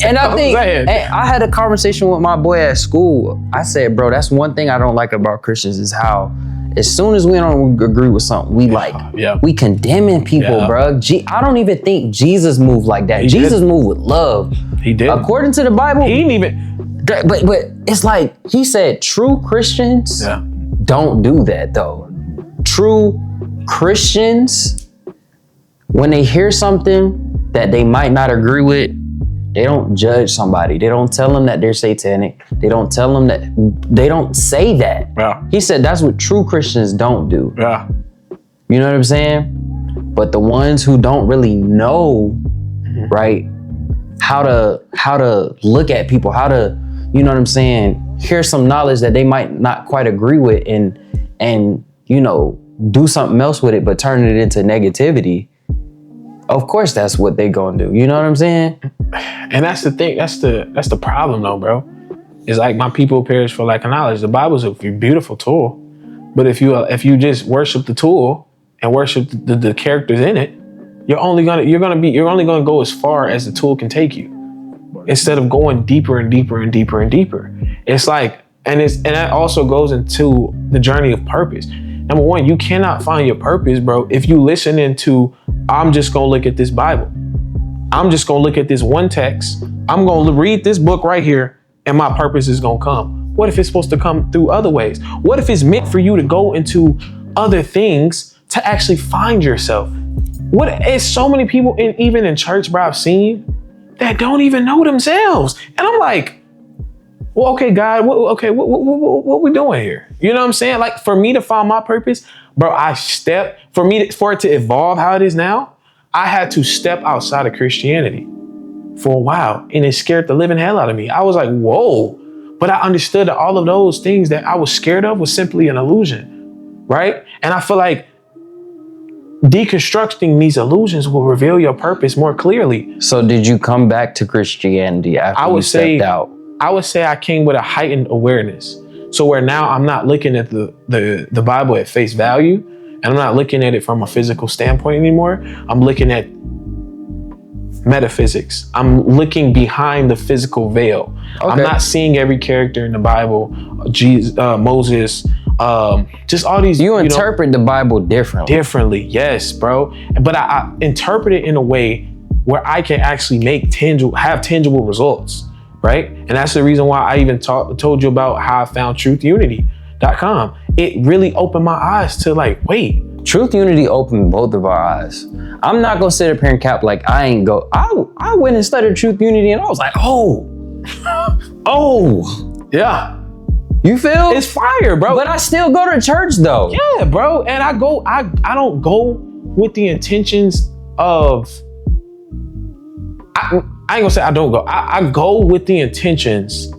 And I think, and I had a conversation with my boy at school. I said, bro, that's one thing I don't like about Christians is how as soon as we don't agree with something, we condemning people, bro. I don't even think Jesus moved like that. Jesus moved with love. He did. According to the Bible. He didn't even. But it's like, he said true Christians don't do that though. True Christians, when they hear something that they might not agree with, they don't judge somebody. They don't tell them that they're satanic. They don't tell them that, they don't say that. Yeah. He said that's what true Christians don't do. Yeah. You know what I'm saying? But the ones who don't really know, right, how to look at people, how to, you know what I'm saying, hear some knowledge that they might not quite agree with and you know, do something else with it, but turn it into negativity. Of course, that's what they gonna do. You know what I'm saying? And that's the thing. That's the problem, though, bro. It's like my people perish for lack of knowledge. The Bible's a beautiful tool, but if you just worship the tool and worship the characters in it, you're only gonna go as far as the tool can take you, instead of going deeper and deeper and deeper and deeper. It's like, and that also goes into the journey of purpose. Number one, you cannot find your purpose, bro, if you listen into, I'm just gonna look at this Bible. I'm just gonna look at this one text. I'm gonna read this book right here and my purpose is gonna come. What if it's supposed to come through other ways? What if it's meant for you to go into other things to actually find yourself? It's so many people, even in church, bro, I've seen that don't even know themselves. And I'm like, well, okay, God, what we doing here? You know what I'm saying? Like, for me to find my purpose, bro, for it to evolve how it is now, I had to step outside of Christianity for a while, and it scared the living hell out of me. I was like, whoa. But I understood that all of those things that I was scared of was simply an illusion, right? And I feel like deconstructing these illusions will reveal your purpose more clearly. So did you come back to Christianity after you stepped out? I would say I came with a heightened awareness. So where now I'm not looking at the Bible at face value, and I'm not looking at it from a physical standpoint anymore. I'm looking at metaphysics. I'm looking behind the physical veil. Okay. I'm not seeing every character in the Bible, Jesus, Moses, just all these. You interpret the Bible differently, yes, bro. But I interpret it in a way where I can actually have tangible results. Right? And that's the reason why I even told you about how I found TruthUnity.com. It really opened my eyes to like, wait. Truth Unity opened both of our eyes. I'm not gonna sit up here and cap like I ain't go. I went and studied Truth Unity and I was like, oh, yeah. You feel? It's fire, bro. But I still go to church though. Yeah, bro. And I don't go with the intentions of, I ain't gonna say I don't go. I go with the intentions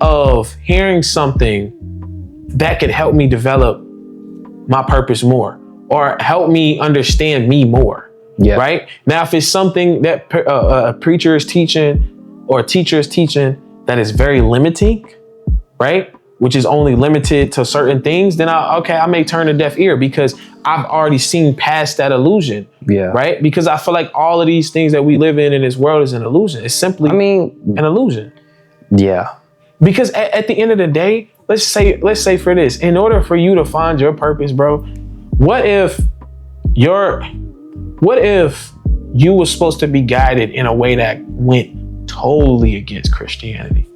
of hearing something that could help me develop my purpose more or help me understand me more. Yeah. Right? Now, if it's something that a preacher is teaching or a teacher is teaching that is very limiting, right? Which is only limited to certain things, then I may turn a deaf ear because I've already seen past that illusion. Yeah. Right? Because I feel like all of these things that we live in this world is an illusion. It's simply an illusion. Yeah. Because at the end of the day, let's say for this, in order for you to find your purpose, bro, what if you were supposed to be guided in a way that went totally against Christianity?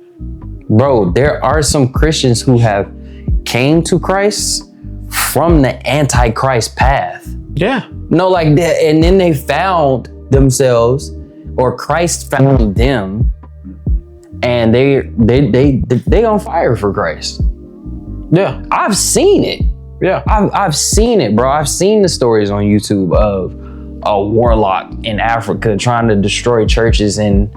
Bro, there are some Christians who have came to Christ from the Antichrist path. Yeah. No, like that, and then they found themselves, or Christ found them, and they on fire for Christ. Yeah. I've seen it. Yeah. I've seen it, bro. I've seen the stories on YouTube of a warlock in Africa trying to destroy churches, and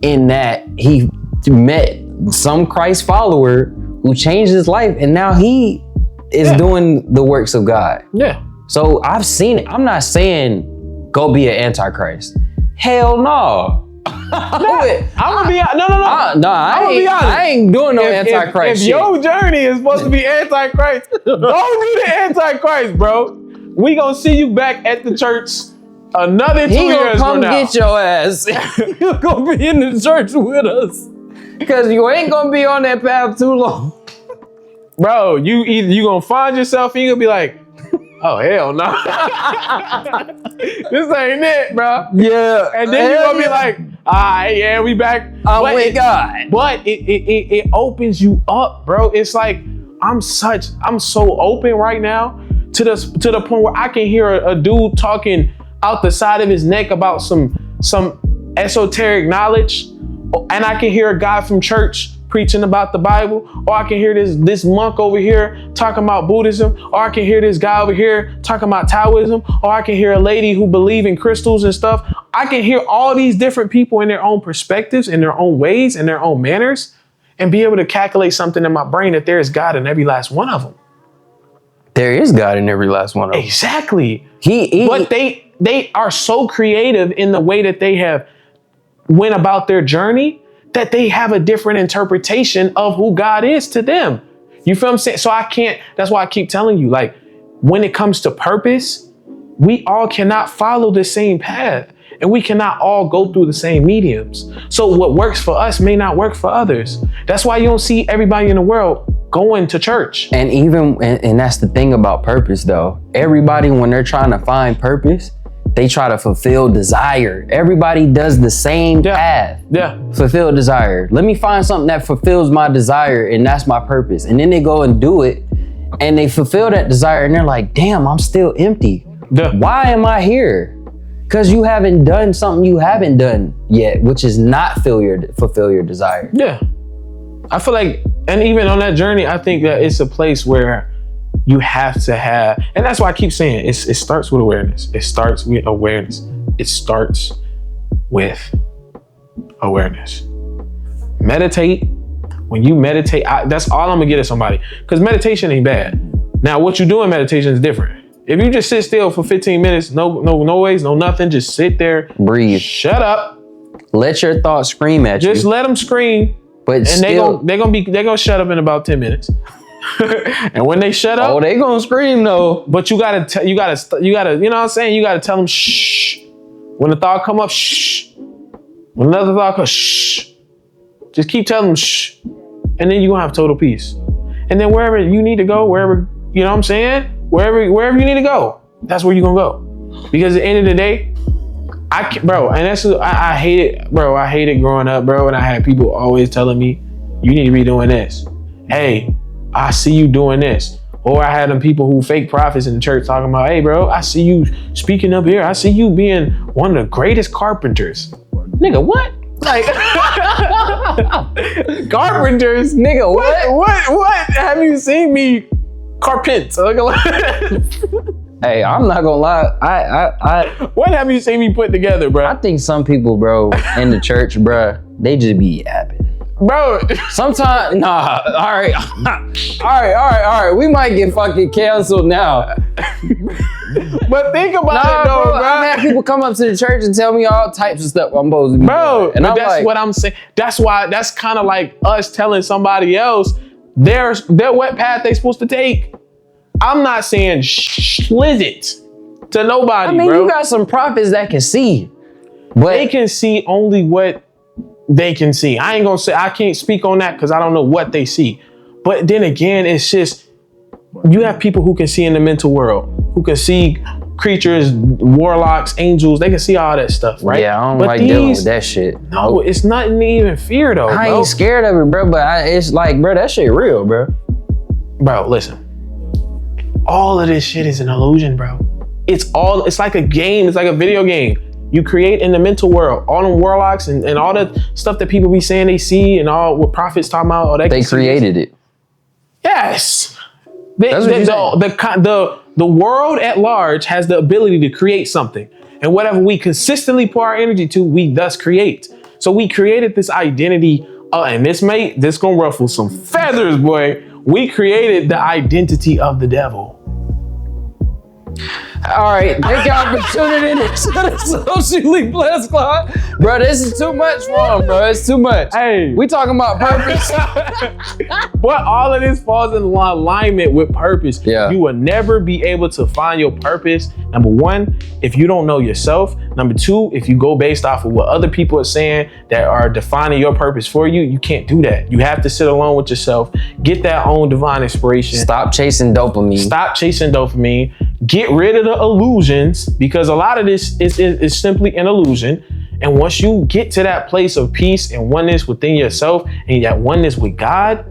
in that he met some Christ follower who changed his life, and now he is doing the works of God. Yeah. So I've seen it. I'm not saying go be an Antichrist. Hell no. I'm gonna be honest. I ain't doing no Antichrist if shit. your journey is supposed to be Antichrist, don't do the Antichrist, bro. We gonna see you back at the church another 2 years from now. He gonna come get your ass. You gonna be in the church with us. Because you ain't gonna be on that path too long. Bro, you gonna find yourself and you gonna be like, oh, hell no. This ain't it, bro. Yeah. And then you're gonna be like, all right, yeah, we back. I'm with God. But it opens you up, bro. It's like, I'm so open right now to the point where I can hear a dude talking out the side of his neck about some esoteric knowledge. And I can hear a guy from church preaching about the Bible, or I can hear this monk over here talking about Buddhism, or I can hear this guy over here talking about Taoism, or I can hear a lady who believe in crystals and stuff. I can hear all these different people in their own perspectives, in their own ways, in their own manners, and be able to calculate something in my brain that there is God in every last one of them. There is God in every last one of them. Exactly. But they are so creative in the way that they have went about their journey that they have a different interpretation of who God is to them. You feel what I'm saying? So that's why I keep telling you, like, when it comes to purpose, we all cannot follow the same path, and we cannot all go through the same mediums. So what works for us may not work for others. That's why you don't see everybody in the world going to church. And that's the thing about purpose, though. Everybody, when they're trying to find purpose, they try to fulfill desire. Everybody does the same path. Yeah. Fulfill desire. Let me find something that fulfills my desire, and that's my purpose. And then they go and do it, and they fulfill that desire, and they're like, damn, I'm still empty. Yeah. Why am I here? Because you haven't done something you haven't done yet, which is not fulfill your desire. Yeah. I feel like, and even on that journey, I think that it's a place where you have to have, and that's why I keep saying it starts with awareness. It starts with awareness. It starts with awareness. Meditate. When you meditate, that's all I'm gonna get at somebody, because meditation ain't bad. Now, what you do in meditation is different. If you just sit still for 15 minutes, no noise, no nothing, just sit there, breathe, shut up, let your thoughts scream at you. Just let them scream, but and they're gonna shut up in about 10 minutes. And when they shut up, they gonna scream though. But you gotta, you know what I'm saying? You gotta tell them shh. When the thought come up, shh. When another thought comes, shh. Just keep telling them shh, and then you gonna have total peace. And then wherever you need to go, wherever, you know what I'm saying? Wherever you need to go, that's where you gonna go. Because at the end of the day, I hate it, bro. I hated growing up, bro, and I had people always telling me, you need to be doing this. Hey, I see you doing this. Or I had them people who fake prophets in the church talking about, hey, bro, I see you speaking up here. I see you being one of the greatest carpenters. Nigga, what? Like, carpenters? Nigga, what? Have you seen me carpent? Hey, I'm not gonna lie. I what have you seen me put together, bro? I think some people, bro, in the church, bro, they just be yapping. Bro. Sometimes, nah. All right. We might get fucking canceled now. But think about it though, bro. I've had people come up to the church and tell me all types of stuff I'm supposed to be doing. And but that's like, what I'm saying. That's why, that's kind of like us telling somebody else their what path they supposed to take. I'm not saying sliz it to nobody, I mean, bro. you got some prophets that can see, but They can see only what they can see. I ain't gonna say, I can't speak on that because I don't know what they see. But then again, it's just, you have people who can see in the mental world, who can see creatures, warlocks, angels, they can see all that stuff, right? yeah, I don't like dealing with that shit. No, it's nothing to even fear though, I bro. ain't scared of it, bro, but it's like, bro, that shit real, bro. Bro, listen. All of this shit is an illusion, bro. It's like a game, it's like a video game. You create in the mental world, all them warlocks and all the stuff that people be saying they see and all what prophets talking about. All that They created it. Yes. That's what you're saying. The world at large has the ability to create something. And whatever we consistently pour our energy to, we thus create. So we created this identity, and this gonna ruffle some feathers, boy. We created the identity of the devil. All right, thank y'all for tuning in to the Socially Blessed Club. Bro, this is too much for him, bro. It's too much. Hey. We talking about purpose. But all of this falls in alignment with purpose. Yeah. You will never be able to find your purpose. Number one, if you don't know yourself. Number two, if you go based off of what other people are saying that are defining your purpose for you, you can't do that. You have to sit alone with yourself, get that own divine inspiration. Stop chasing dopamine. Stop chasing dopamine. Get rid of the illusions, because a lot of this is simply an illusion. And once you get to that place of peace and oneness within yourself and that oneness with God,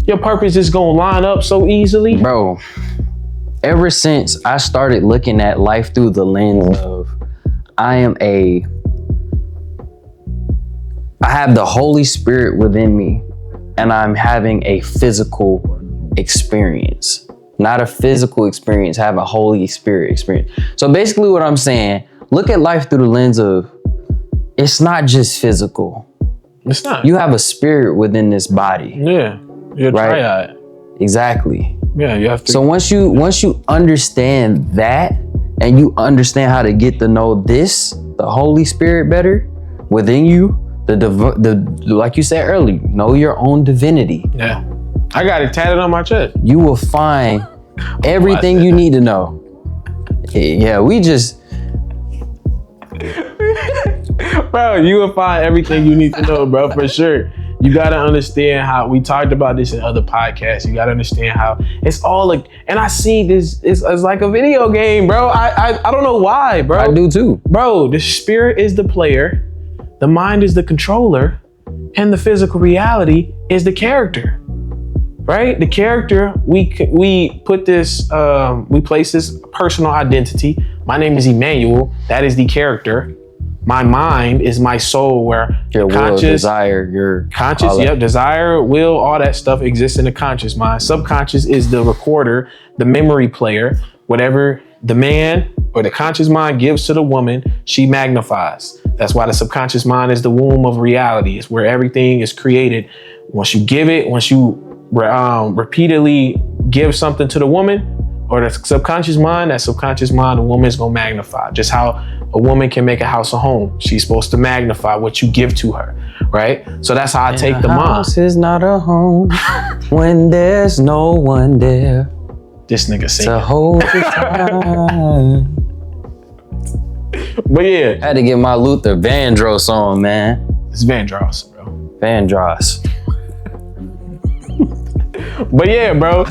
your purpose is gonna line up so easily. Bro, ever since I started looking at life through the lens of I have the Holy Spirit within me and I'm having a physical experience. Not a physical experience, have a Holy Spirit experience. So basically what I'm saying, look at life through the lens of it's not just physical. It's not. You have a spirit within this body. Yeah. You're a Right. triad. Exactly. Yeah, you have to. So once you understand that and you understand how to get to know this, the Holy Spirit better within you, the like you said earlier, know your own divinity. Yeah. I got it tatted on my chest. You will find everything you need to know. Yeah, we just Bro, you will find everything you need to know, bro, for sure. You gotta understand how we talked about this in other podcasts. You gotta understand how it's all like, and I see this it's like a video game, bro. I don't know why, bro. I do too. Bro, the spirit is the player, the mind is the controller, and the physical reality is the character. Right? The character, we put this, we place this personal identity. My name is Emmanuel. That is the character. My mind is my soul, where Your will, conscious, desire, your conscious, desire, will, all that stuff exists in the conscious mind. Subconscious is the recorder, the memory player. Whatever the man or the conscious mind gives to the woman, she magnifies. That's why the subconscious mind is the womb of reality. It's where everything is created. Once you give it, once you repeatedly give something to the woman or the subconscious mind, the woman is gonna magnify. Just how a woman can make a house a home. She's supposed to magnify what you give to her, right? So that's how I take the mind. House is not a home when there's no one there This nigga to singing. hold the time. But yeah, I had to get my Luther Vandross on, man. it's Vandross, bro. Vandross. But yeah, bro.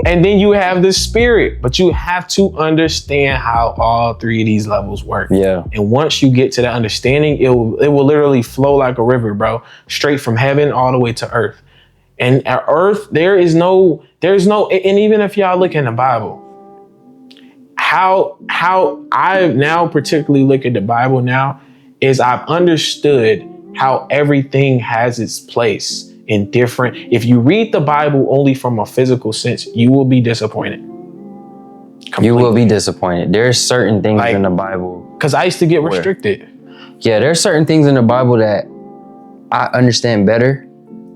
And then you have the spirit, but you have to understand how all three of these levels work. Yeah. And once you get to that understanding, it will literally flow like a river, bro, straight from heaven all the way to earth. And at earth, there's no, and even if y'all look in the Bible, how I now particularly look at the Bible now is I've understood how everything has its place in different. If you read the Bible only from a physical sense, you will be disappointed. Completely. You will be disappointed. There's certain things Like, in the Bible. Because I used to get restricted. Yeah, there's certain things in the Bible that I understand better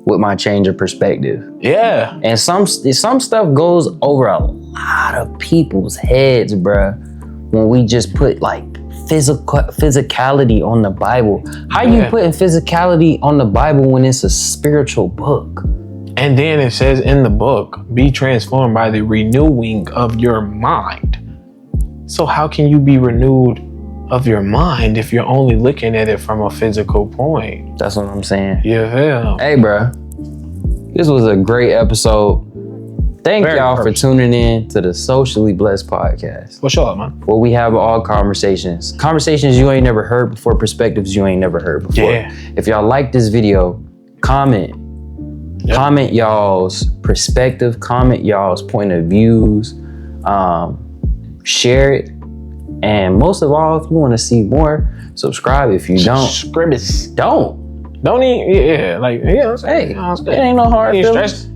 with my change of perspective. Yeah. And some stuff goes over a lot of people's heads, bruh, when we just put like physicality on the Bible. How you putting physicality on the Bible when it's a spiritual book? And then it says in the book, be transformed by the renewing of your mind. So how can you be renewed of your mind if you're only looking at it from a physical point? That's what I'm saying. Yeah. Hey, bruh, this was a great episode. Thank y'all for tuning in to the Socially Blessed Podcast. What's up, man? Where we have all conversations you ain't never heard before, perspectives you ain't never heard before. Yeah. If y'all like this video, comment. Yep. Comment y'all's perspective, comment y'all's point of views, share it. And most of all, if you want to see more, subscribe. If you don't, don't even, like, yeah, hey, it ain't no hard feelings.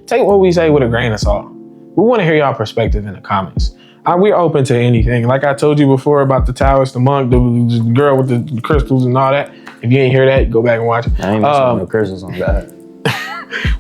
Take what we say with a grain of salt. We want to hear y'all perspective in the comments. We're open to anything. Like I told you before about the Taoist, the monk, the girl with the crystals and all that. If you ain't hear that, go back and watch it. I ain't messing with no crystals on that.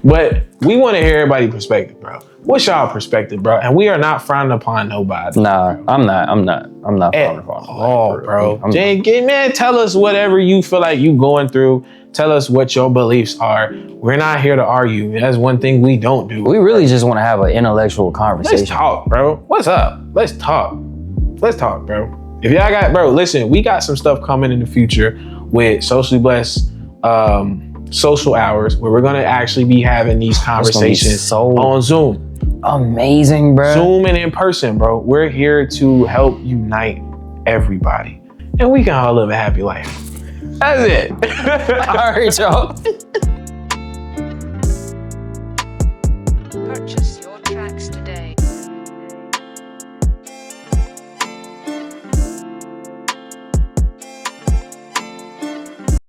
But we want to hear everybody's perspective, bro. What's y'all perspective, bro? And we are not frowning upon nobody. Nah, bro. I'm not frowning upon nobody, bro. Man, tell us whatever you feel like you going through. Tell us what your beliefs are. We're not here to argue. That's one thing we don't do. We really just want to have an intellectual conversation. Let's talk, bro. What's up? Let's talk, bro. If y'all got, bro, listen, we got some stuff coming in the future with Socially Blessed social hours where we're going to actually be having these conversations on Zoom. Amazing, bro. Zoom and in person, bro. We're here to help unite everybody. And we can all live a happy life. That's it. All right, y'all.